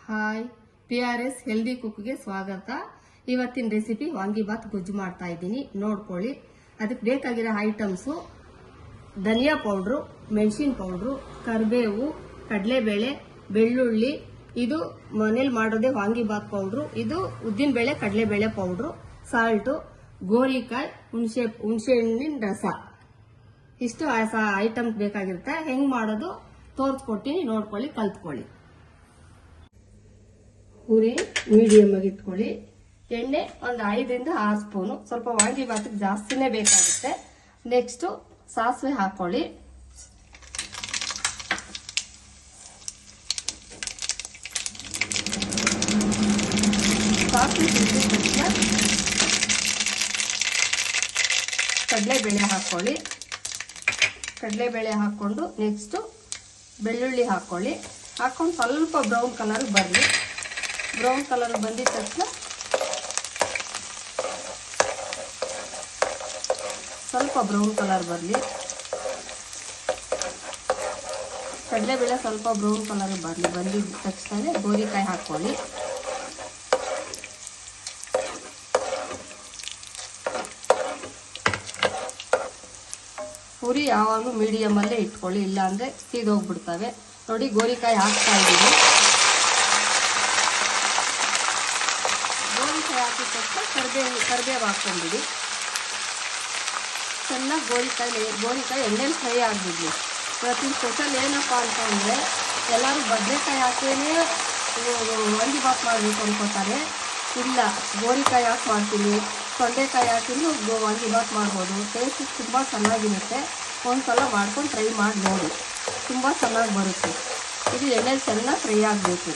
Hi, PRS healthy ಕುಕ್ಗೆ ಸ್ವಾಗತ. ಇವತ್ತಿನ recipe vangibath ಗೊಜ್ಜು ಮಾಡ್ತಾ ಇದ್ದೀನಿ, ನೋಡ್ಕೊಳ್ಳಿ. ಅದಕ್ಕೆ ಬೇಕಾಗಿರೋ ಐಟಮ್ಸು: ಧನಿಯಾ ಪೌಡ್ರು, ಮೆಣಸಿನ ಪೌಡ್ರು, ಕರಿಬೇವು, ಕಡಲೆಬೇಳೆ, ಬೆಳ್ಳುಳ್ಳಿ. ಇದು ಮನೇಲಿ ಮಾಡೋದೇ ವಾಂಗಿಬಾತ್ ಪೌಡ್ರು. ಇದು ಉದ್ದಿನಬೇಳೆ, ಕಡಲೆಬೇಳೆ ಪೌಡ್ರು, ಸಾಲ್ಟು, ಗೋರಿಕಾಯಿ, ಹುಣಸೆ ಹಣ್ಣಿನ ರಸ. ಇಷ್ಟು ಐಟಮ್ಸ್ ಬೇಕಾಗಿರುತ್ತೆ. ಹೆಂಗ್ ಮಾಡೋದು ತೋರಿಸ್ಕೊಡ್ತೀನಿ, ನೋಡ್ಕೊಳ್ಳಿ, ಕಲ್ತ್ಕೊಳ್ಳಿ. ಉರಿ ಮೀಡಿಯಮ್ ಆಗಿ ಇಟ್ಕೊಳ್ಳಿ. ಎಣ್ಣೆ ಒಂದು 5ರಿಂದ 6 ಸ್ಪೂನು. ಸ್ವಲ್ಪ ವಾಂಗಿಬಾತಿಗೆ ಜಾಸ್ತಿನೇ ಬೇಕಾಗುತ್ತೆ. ನೆಕ್ಸ್ಟ್ ಸಾಸಿವೆ ಹಾಕೊಳ್ಳಿ. ಸಾಸಿವೆ ಸಿಡಿದ ತಕ್ಷಣ ಕಡಲೆಬೇಳೆ ಹಾಕೊಳ್ಳಿ. ಕಡಲೆಬೇಳೆ ಹಾಕೊಂಡು ನೆಕ್ಸ್ಟ್ ಬೆಳ್ಳುಳ್ಳಿ ಹಾಕೊಳ್ಳಿ. ಹಾಕೊಂಡು ಸ್ವಲ್ಪ ಬ್ರೌನ್ ಕಲರ್ ಬರಲಿ. ಬ್ರೌನ್ ಕಲರ್ ಬಂದಿದ ತಕ್ಷಣ ಸ್ವಲ್ಪ ಬ್ರೌನ್ ಕಲರ್ ಬರಲಿ. ಕಡಲೆಬೇಳೆ ಸ್ವಲ್ಪ ಬ್ರೌನ್ ಕಲರ್ ಬರಲಿ. ಬಂದಿದ ತಕ್ಷಣ ಗೋರಿಕಾಯಿ ಹಾಕೊಳ್ಳಿ. ಉರಿ ಯಾವಾಗಲೂ ಮೀಡಿಯಮ್ ಅಲ್ಲೇ ಇಟ್ಕೊಳ್ಳಿ, ಇಲ್ಲಾಂದ್ರೆ ಸೀದೋಗ್ಬಿಡ್ತವೆ. ನೋಡಿ, ಗೋರಿಕಾಯಿ ಹಾಕ್ತಾ ಇದ್ದೀವಿ. ಗೋರಿಕಾಯಿ ಹಾಕಿದ ತಕ್ಷಣ ಕರಿಬೇವು ಹಾಕೊಂಡ್ಬಿಡಿ. ಚೆನ್ನಾಗಿ ಗೋರಿಕಾಯಿ ಎಣ್ಣೆಲಿ ಫ್ರೈ ಆಗಿಬಿಡ್ಲಿ. ಇವತ್ತಿನ ಸ್ಪೆಷಲ್ ಏನಪ್ಪ ಅಂತಂದರೆ, ಎಲ್ಲರೂ ಬದನೆಕಾಯಿ ಹಾಕೇನೆ ವಾಂಗಿಬಾತ್ ಮಾಡಬೇಕು ಅನ್ಕೋತಾರೆ. ಇಲ್ಲ, ಗೋರಿಕಾಯಿ ಹಾಕಿ ಮಾಡ್ತೀನಿ, ತೊಂಡೆಕಾಯಿ ಹಾಕಿನೂ ವಾಂಗಿಬಾತ್ ಮಾಡ್ಬೋದು. ಟೇಸ್ಟ್ ತುಂಬ ಚೆನ್ನಾಗಿರುತ್ತೆ. ಒಂದ್ಸಲ ಮಾಡ್ಕೊಂಡು ಟ್ರೈ ಮಾಡಿ ನೋಡಿ, ತುಂಬ ಚೆನ್ನಾಗಿ ಬರುತ್ತೆ. ಇದು ಎಣ್ಣೆಲಿ ಚೆನ್ನಾಗಿ ಫ್ರೈ ಆಗಬೇಕು.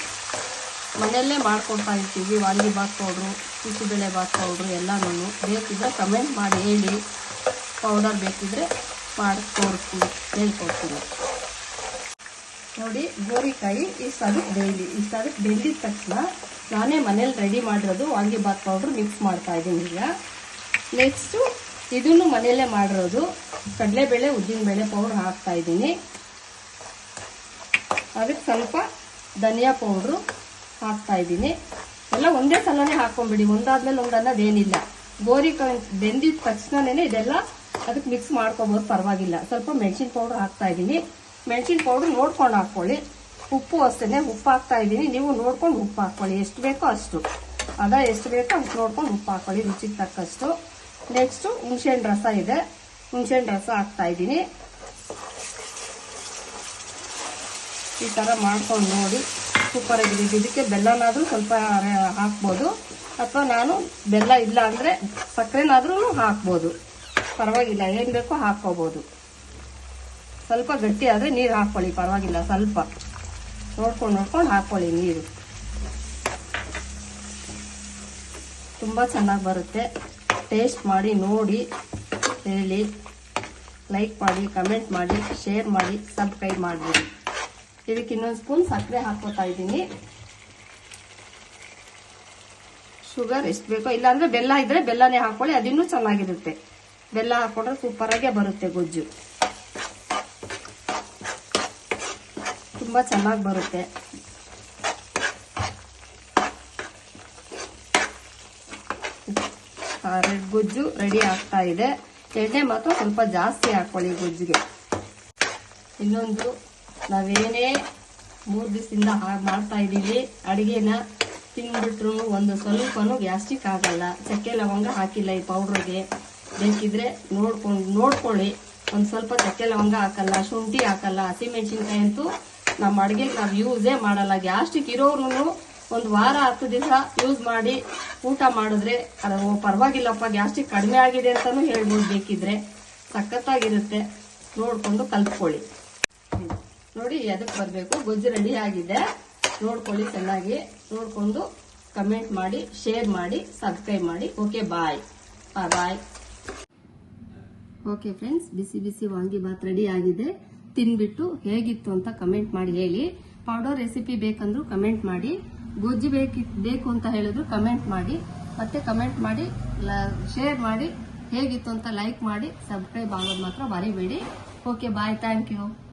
ಮನೆಯಲ್ಲೇ ಮಾಡ್ಕೊಡ್ತಾ ಇರ್ತೀವಿ ವಾಂಗಿಬಾತ್ ಪೌಡ್ರು, ಬಿಸಿಬೇಳೆ ಬಾತ್ ಪೌಡ್ರು ಎಲ್ಲನೂ. ಬೇಕಿದ್ರೆ ಕಮೆಂಟ್ ಮಾಡಿ ಹೇಳಿ, ಪೌಡರ್ ಬೇಕಿದ್ರೆ ಮಾಡಿ ತೋರಿಸ್ತೀನಿ, ಹೇಳ್ಕೊಡ್ತೀನಿ. ನೋಡಿ, ಗೋರಿಕಾಯಿ ಇಷ್ಟು ಅದಕ್ಕೆ ಬೆಂದಿದ ತಕ್ಷಣ ನಾನೇ ಮನೇಲಿ ರೆಡಿ ಮಾಡಿರೋದು ವಾಂಗಿಬಾತ್ ಪೌಡ್ರು ಮಿಕ್ಸ್ ಮಾಡ್ತಾ ಇದ್ದೀನಿ ಈಗ. ನೆಕ್ಸ್ಟು ಇದನ್ನು ಮನೆಯಲ್ಲೇ ಮಾಡಿರೋದು ಕಡಲೆಬೇಳೆ, ಉದ್ದಿನಬೇಳೆ ಪೌಡ್ರ್ ಹಾಕ್ತಾ ಇದ್ದೀನಿ. ಅದಕ್ಕೆ ಸ್ವಲ್ಪ ಧನಿಯಾ ಪೌಡ್ರು ಹಾಕ್ತಾ ಇದ್ದೀನಿ. ಎಲ್ಲ ಒಂದೇ ಸಲನೇ ಹಾಕೊಂಡ್ಬಿಡಿ, ಒಂದಾದ್ಮೇಲೆ ಒಂದು ಅನ್ನೋದೇನಿಲ್ಲ. ಗೋರಿಕಾಯಿ ಬೆಂದಿದ ತಕ್ಷಣನೇ ಇದೆಲ್ಲ ಅದಕ್ಕೆ ಮಿಕ್ಸ್ ಮಾಡ್ಕೊಬೋದು, ಪರವಾಗಿಲ್ಲ. ಸ್ವಲ್ಪ ಮೆಣಸಿನ ಪೌಡ್ರ್ ಹಾಕ್ತಾ ಇದ್ದೀನಿ. ಮೆಣಸಿನ ಪೌಡ್ರ್ ನೋಡ್ಕೊಂಡು ಹಾಕ್ಕೊಳ್ಳಿ. ಉಪ್ಪು ಅಷ್ಟೇ, ಉಪ್ಪು ಹಾಕ್ತಾ ಇದ್ದೀನಿ. ನೀವು ನೋಡ್ಕೊಂಡು ಉಪ್ಪು ಹಾಕ್ಕೊಳ್ಳಿ, ಎಷ್ಟು ಬೇಕೋ ಅಷ್ಟು. ಎಷ್ಟು ಬೇಕೋ ಅಷ್ಟು ನೋಡ್ಕೊಂಡು ಉಪ್ಪು ಹಾಕ್ಕೊಳ್ಳಿ, ರುಚಿಗೆ ತಕ್ಕಷ್ಟು. ನೆಕ್ಸ್ಟು ಹುಣಸೆಹಣ್ಣು ರಸ ಇದೆ, ಹುಣಸೆಹಣ್ಣು ರಸ ಹಾಕ್ತಾ ಇದ್ದೀನಿ. ಈ ಥರ ಮಾಡ್ಕೊಂಡು ನೋಡಿ, ಸೂಪರಾಗಿದೆ. ಇದಕ್ಕೆ ಬೆಲ್ಲನಾದರೂ ಸ್ವಲ್ಪ ಹಾಕ್ಬೋದು, ಅಥವಾ ನಾನು ಬೆಲ್ಲ ಇಲ್ಲ ಅಂದರೆ ಸಕ್ಕರೆನಾದ್ರೂ ಹಾಕ್ಬೋದು, ಪರವಾಗಿಲ್ಲ. ಏನು ಬೇಕೋ ಹಾಕ್ಕೋಬೋದು. ಸ್ವಲ್ಪ ಗಟ್ಟಿ ಆದರೆ ನೀರು ಹಾಕ್ಕೊಳ್ಳಿ, ಪರವಾಗಿಲ್ಲ. ಸ್ವಲ್ಪ ನೋಡ್ಕೊಂಡು ಹಾಕ್ಕೊಳ್ಳಿ ನೀರು. ತುಂಬ ಚೆನ್ನಾಗಿ ಬರುತ್ತೆ. ಟೇಸ್ಟ್ ಮಾಡಿ ನೋಡಿ, ಹೇಳಿ, ಲೈಕ್ ಮಾಡಿ, ಕಮೆಂಟ್ ಮಾಡಿ, ಶೇರ್ ಮಾಡಿ, ಸಬ್ಸ್ಕ್ರೈಬ್ ಮಾಡಿಬಿಡಿ. ಇದಕ್ಕೆ ಇನ್ನೊಂದು ಸ್ಪೂನ್ ಸಕ್ಕರೆ ಹಾಕ್ಕೋತಾ ಇದ್ದೀನಿ. ಶುಗರ್ ಎಷ್ಟು ಬೇಕೋ, ಇಲ್ಲಾಂದ್ರೆ ಬೆಲ್ಲ ಇದ್ರೆ ಬೆಲ್ಲನೇ ಹಾಕೊಳ್ಳಿ, ಅದಿನ್ನೂ ಚೆನ್ನಾಗಿರುತ್ತೆ. ಬೆಲ್ಲ ಹಾಕೊಂಡ್ರೆ ಸೂಪರಾಗೆ ಬರುತ್ತೆ ಗೊಜ್ಜು, ತುಂಬ ಚೆನ್ನಾಗಿ ಬರುತ್ತೆ. ಗೊಜ್ಜು ರೆಡಿ ಆಗ್ತಾ ಇದೆ. ಎಣ್ಣೆ ಮಾತ್ರ ಸ್ವಲ್ಪ ಜಾಸ್ತಿ ಹಾಕೊಳ್ಳಿ ಗೊಜ್ಜಿಗೆ. ಇನ್ನೊಂದು, ನಾವೇನೇ 3 ದಿವಸದಿಂದ ಮಾಡ್ತಾ ಇದ್ದೀವಿ ಅಡುಗೆನ, ತಿಂದ್ಬಿಟ್ರು ಒಂದು ಸ್ವಲ್ಪನೂ ಗ್ಯಾಸ್ಟ್ರಿಕ್ ಆಗಲ್ಲ. ಚಕ್ಕೆ ಲವಂಗ ಹಾಕಿಲ್ಲ ಈ ಪೌಡ್ರಿಗೆ. ಬೇಕಿದ್ರೆ ನೋಡ್ಕೊಳ್ಳಿ. ಒಂದು ಸ್ವಲ್ಪ ಚಕ್ಕೆ ಲವಂಗ ಹಾಕಲ್ಲ, ಶುಂಠಿ ಹಾಕಲ್ಲ, ಹಸಿಮೆಣಸಿನ್ಕಾಯಿ ಅಂತೂ ನಮ್ಮ ಅಡುಗೆಗೆ ನಾವು ಯೂಸೇ ಮಾಡಲ್ಲ. ಗ್ಯಾಸ್ಟ್ರಿಕ್ ಇರೋರು 1 ವಾರ 10 ದಿವಸ ಯೂಸ್ ಮಾಡಿ ಊಟ ಮಾಡಿದ್ರೆ ಅದು ಪರವಾಗಿಲ್ಲಪ್ಪ, ಗ್ಯಾಸ್ಟ್ರಿಕ್ ಕಡಿಮೆ ಆಗಿದೆ ಅಂತಾನೂ ಹೇಳ್ಬೋದು. ಬೇಕಿದ್ರೆ ಸಖತ್ತಾಗಿರುತ್ತೆ. ನೋಡ್ಕೊಂಡು ಕಲ್ತ್ಕೊಳ್ಳಿ. ನೋಡಿ, ಅದಕ್ಕೆ ಬರಬೇಕು. ಗೊಜ್ಜು ರೆಡಿ ಆಗಿದೆ, ನೋಡ್ಕೊಳ್ಳಿ ಚೆನ್ನಾಗಿ. ನೋಡ್ಕೊಂಡು ಕಮೆಂಟ್ ಮಾಡಿ, ಶೇರ್ ಮಾಡಿ, ಸಬ್ಸ್ಕ್ರೈಬ್ ಮಾಡಿ. ಓಕೆ, ಬಾಯ್. ಓಕೆ ಫ್ರೆಂಡ್ಸ್, ಬಿಸಿ ಬಿಸಿ ವಾಂಗಿಬಾತ್ ರೆಡಿ ಆಗಿದೆ. ತಿನ್ಬಿಟ್ಟು ಹೇಗಿತ್ತು ಅಂತ ಕಮೆಂಟ್ ಮಾಡಿ ಹೇಳಿ. ಪೌಡರ್ ರೆಸಿಪಿ ಬೇಕಂದ್ರೂ ಕಮೆಂಟ್ ಮಾಡಿ. ಗೊಜ್ಜು ಬೇಕು ಅಂತ ಹೇಳಿದ್ರು ಕಮೆಂಟ್ ಮಾಡಿ. ಮತ್ತೆ ಕಮೆಂಟ್ ಮಾಡಿ, ಶೇರ್ ಮಾಡಿ, ಹೇಗಿತ್ತು ಅಂತ ಲೈಕ್ ಮಾಡಿ, ಸಬ್ಸ್ಕ್ರೈಬ್ ಆಗೋದು ಮಾತ್ರ ಮರಿಬೇಡಿ. Okay, bye. Thank you.